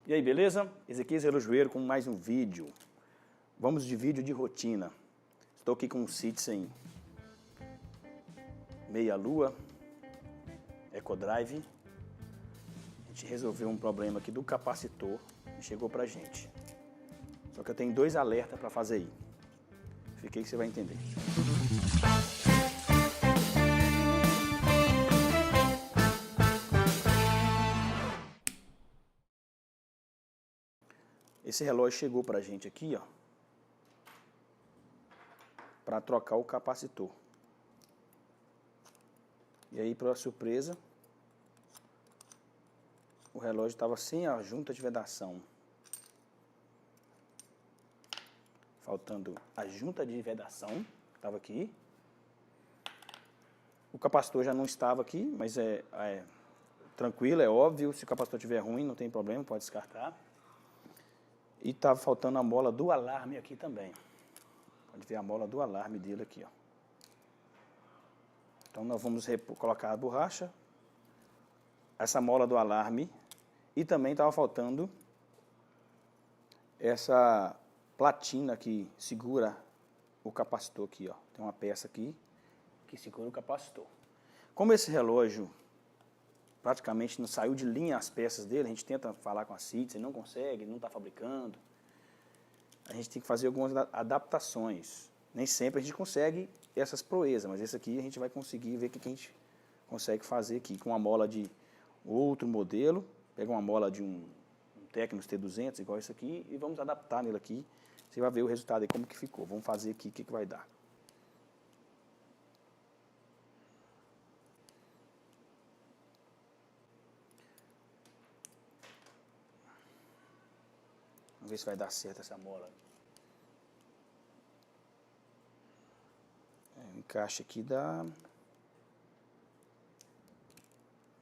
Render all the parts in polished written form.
E aí, beleza? Ezequiel Relojoeiro com mais um vídeo. Vamos de vídeo de rotina. Estou aqui com um Citizen meia-lua, EcoDrive. A gente resolveu um problema aqui do capacitor e chegou pra gente. Só que eu tenho dois alertas para fazer aí. Fiquei que você vai entender. Esse relógio chegou pra gente aqui, ó, para trocar o capacitor. E aí, para surpresa, o relógio estava sem a junta de vedação. Faltando a junta de vedação, estava aqui. O capacitor já não estava aqui, mas é tranquilo, é óbvio. Se o capacitor estiver ruim, não tem problema, pode descartar. E estava faltando a mola do alarme aqui também. Pode ver a mola do alarme dele aqui, ó. Então nós vamos colocar a borracha, essa mola do alarme, e também estava faltando essa platina que segura o capacitor aqui, ó. Tem uma peça aqui que segura o capacitor. Como esse relógio praticamente não saiu de linha as peças dele, a gente tenta falar com a Citizen, não consegue, não está fabricando. A gente tem que fazer algumas adaptações. Nem sempre a gente consegue essas proezas, mas esse aqui a gente vai conseguir ver o que a gente consegue fazer aqui com uma mola de outro modelo. Pega uma mola de um Tecnos T200, igual esse aqui, e vamos adaptar nele aqui. Você vai ver o resultado aí, como que ficou. Vamos fazer aqui o que vai dar. Vamos ver se vai dar certo essa mola. O encaixe aqui dá... Ver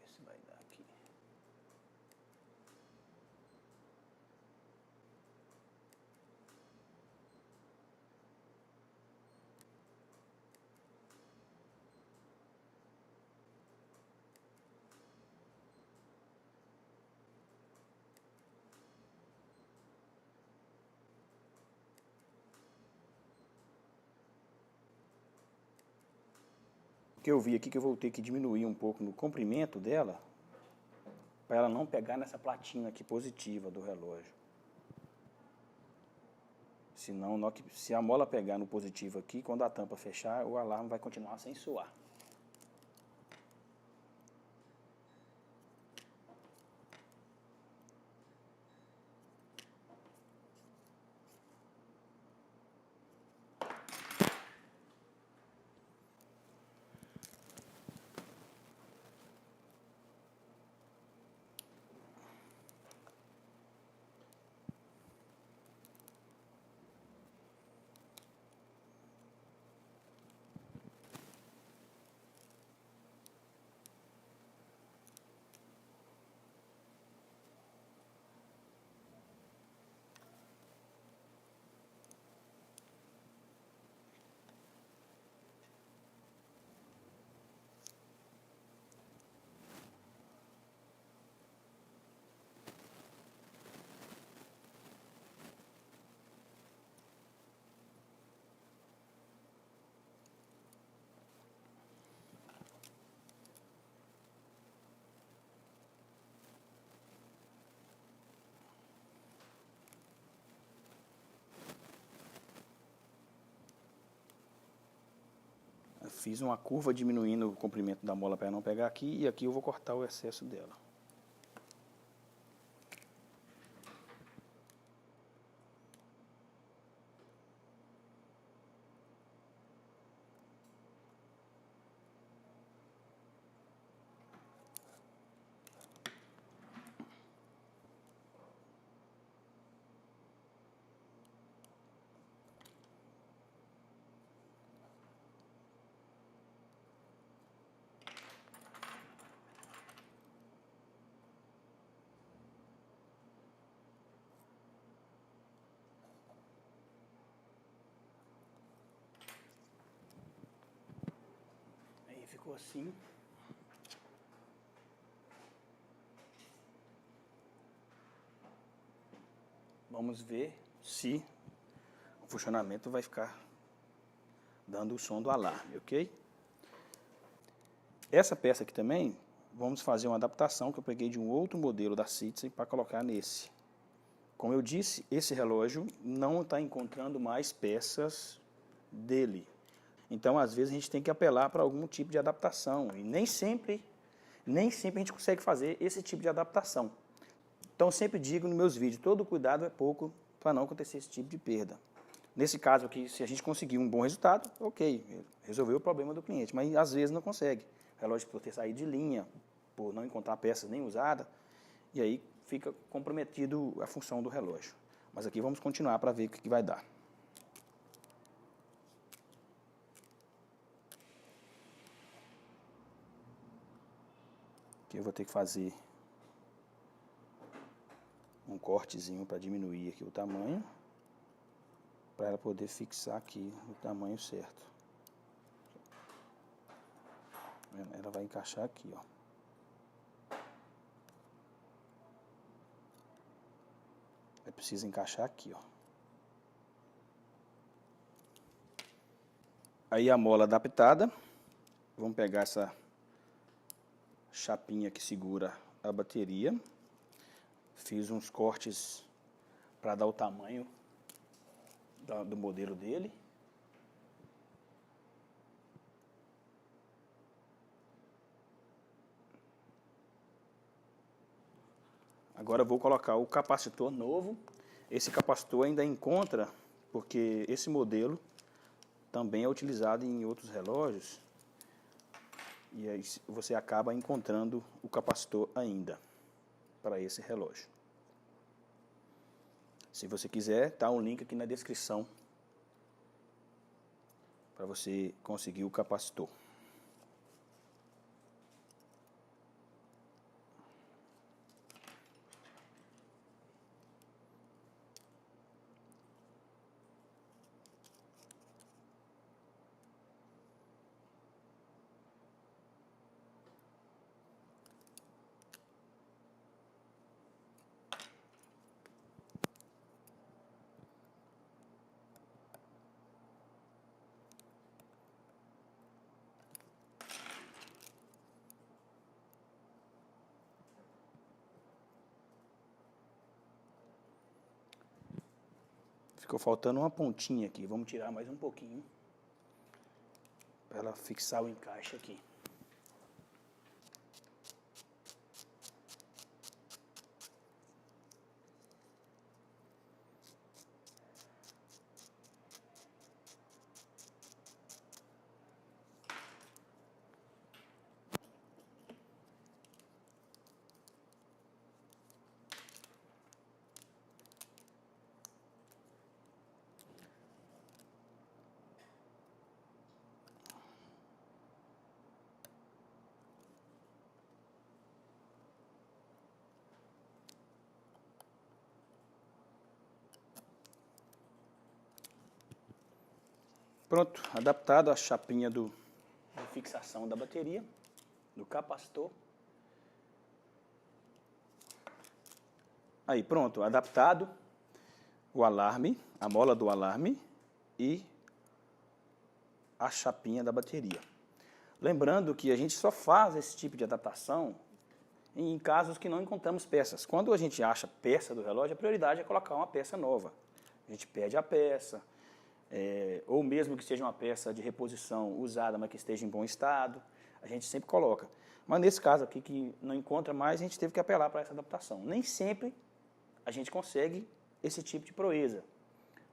se vai dar aqui. Que eu vi aqui que eu vou ter que diminuir um pouco no comprimento dela para ela não pegar nessa platina aqui positiva do relógio. Senão, se a mola pegar no positivo aqui, quando a tampa fechar, o alarme vai continuar sem soar. Eu fiz uma curva diminuindo o comprimento da mola para não pegar aqui, e aqui eu vou cortar o excesso dela. Ficou assim. Vamos ver se o funcionamento vai ficar dando o som do alarme, ok? Essa peça aqui também, vamos fazer uma adaptação que eu peguei de um outro modelo da Citizen para colocar nesse. Como eu disse, esse relógio não está encontrando mais peças dele. Então, às vezes, a gente tem que apelar para algum tipo de adaptação. E nem sempre a gente consegue fazer esse tipo de adaptação. Então, eu sempre digo nos meus vídeos, todo cuidado é pouco para não acontecer esse tipo de perda. Nesse caso aqui, se a gente conseguir um bom resultado, ok, resolveu o problema do cliente, mas às vezes não consegue. O relógio por ter saído de linha, por não encontrar peças nem usada, e aí fica comprometido a função do relógio. Mas aqui vamos continuar para ver o que vai dar. Aqui eu vou ter que fazer um cortezinho para diminuir aqui o tamanho, para ela poder fixar aqui o tamanho certo. Ela vai encaixar aqui, ó. É preciso encaixar aqui, ó. Aí a mola adaptada, vamos pegar essa chapinha que segura a bateria. Fiz uns cortes para dar o tamanho do modelo dele. Agora eu vou colocar o capacitor novo. Esse capacitor ainda encontra, porque esse modelo também é utilizado em outros relógios. E aí você acaba encontrando o capacitor ainda para esse relógio. Se você quiser, tá um link aqui na descrição para você conseguir o capacitor. Ficou faltando uma pontinha aqui, vamos tirar mais um pouquinho para ela fixar o encaixe aqui. Pronto, adaptado a chapinha de fixação da bateria, do capacitor. Aí pronto, adaptado o alarme, a mola do alarme e a chapinha da bateria. Lembrando que a gente só faz esse tipo de adaptação em casos que não encontramos peças. Quando a gente acha peça do relógio, a prioridade é colocar uma peça nova. A gente pede a peça, ou mesmo que seja uma peça de reposição usada, mas que esteja em bom estado, a gente sempre coloca. Mas nesse caso aqui, que não encontra mais, a gente teve que apelar para essa adaptação. Nem sempre a gente consegue esse tipo de proeza.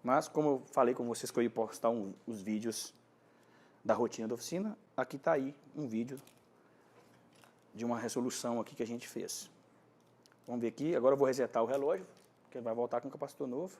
Mas, como eu falei com vocês que eu ia postar os vídeos da rotina da oficina, aqui está aí um vídeo de uma resolução aqui que a gente fez. Vamos ver aqui, agora eu vou resetar o relógio, que ele vai voltar com o capacitor novo.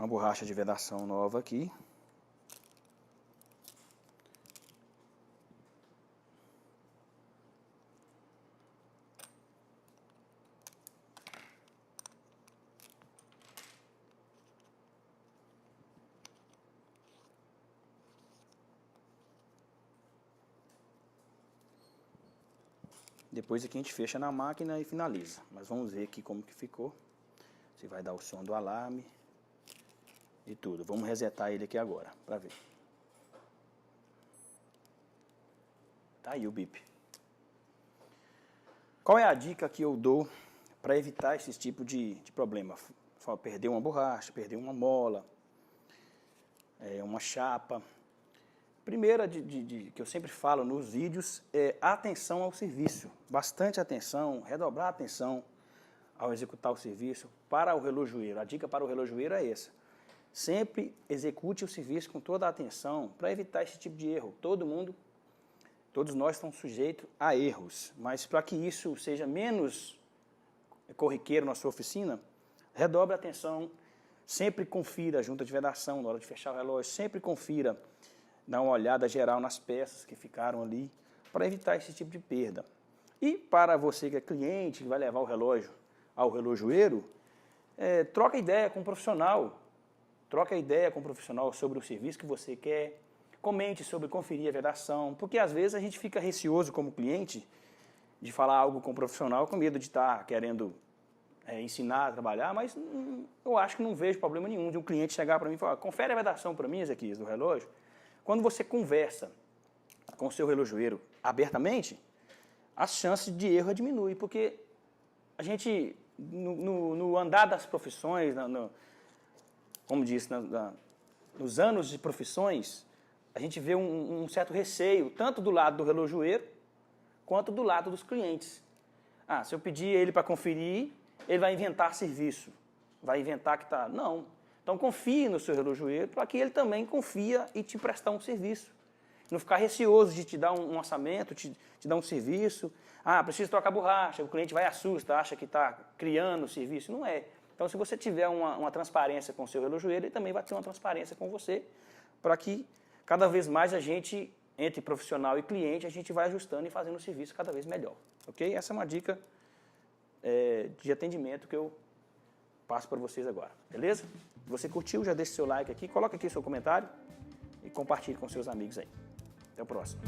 uma borracha de vedação nova aqui. Depois aqui a gente fecha na máquina e finaliza. Mas vamos ver aqui como que ficou. Se vai dar o som do alarme e tudo. Vamos resetar ele aqui agora, para ver. Tá aí o bip. Qual é a dica que eu dou para evitar esse tipo de problema? Perder uma borracha, perder uma mola, uma chapa. Primeira que eu sempre falo nos vídeos é atenção ao serviço. Bastante atenção, redobrar a atenção ao executar o serviço para o relojoeiro. A dica para o relojoeiro é essa. Sempre execute o serviço com toda a atenção para evitar esse tipo de erro. Todos nós estamos sujeitos a erros, mas para que isso seja menos corriqueiro na sua oficina, redobre a atenção, sempre confira a junta de vedação na hora de fechar o relógio, sempre confira, dá uma olhada geral nas peças que ficaram ali, para evitar esse tipo de perda. E para você que é cliente, que vai levar o relógio ao relojoeiro, troca ideia com o profissional. Troca ideia com o profissional sobre o serviço que você quer. Comente sobre conferir a vedação, porque às vezes a gente fica receoso como cliente de falar algo com o profissional com medo de estar querendo ensinar a trabalhar, mas eu acho que não vejo problema nenhum de um cliente chegar para mim e falar: confere a vedação para mim, Ezequias, do relógio. Quando você conversa com o seu relojoeiro abertamente, as chances de erro diminuem, porque a gente, no andar das profissões, como disse, nos anos de profissões, a gente vê um certo receio, tanto do lado do relojoeiro, quanto do lado dos clientes. Se eu pedir ele para conferir, ele vai inventar serviço, vai inventar que está... Não. Então, confie no seu relojoeiro para que ele também confia e te prestar um serviço. Não ficar receoso de te dar um orçamento, te dar um serviço. Preciso trocar borracha, o cliente vai assusta, acha que está criando o serviço. Não é. Então, se você tiver uma transparência com o seu relojoeiro, ele também vai ter uma transparência com você, para que cada vez mais a gente, entre profissional e cliente, a gente vai ajustando e fazendo o serviço cada vez melhor. Ok? Essa é uma dica de atendimento que eu passo para vocês agora. Beleza? Se você curtiu, já deixa seu like aqui, coloca aqui seu comentário e compartilhe com seus amigos aí. Até o próximo.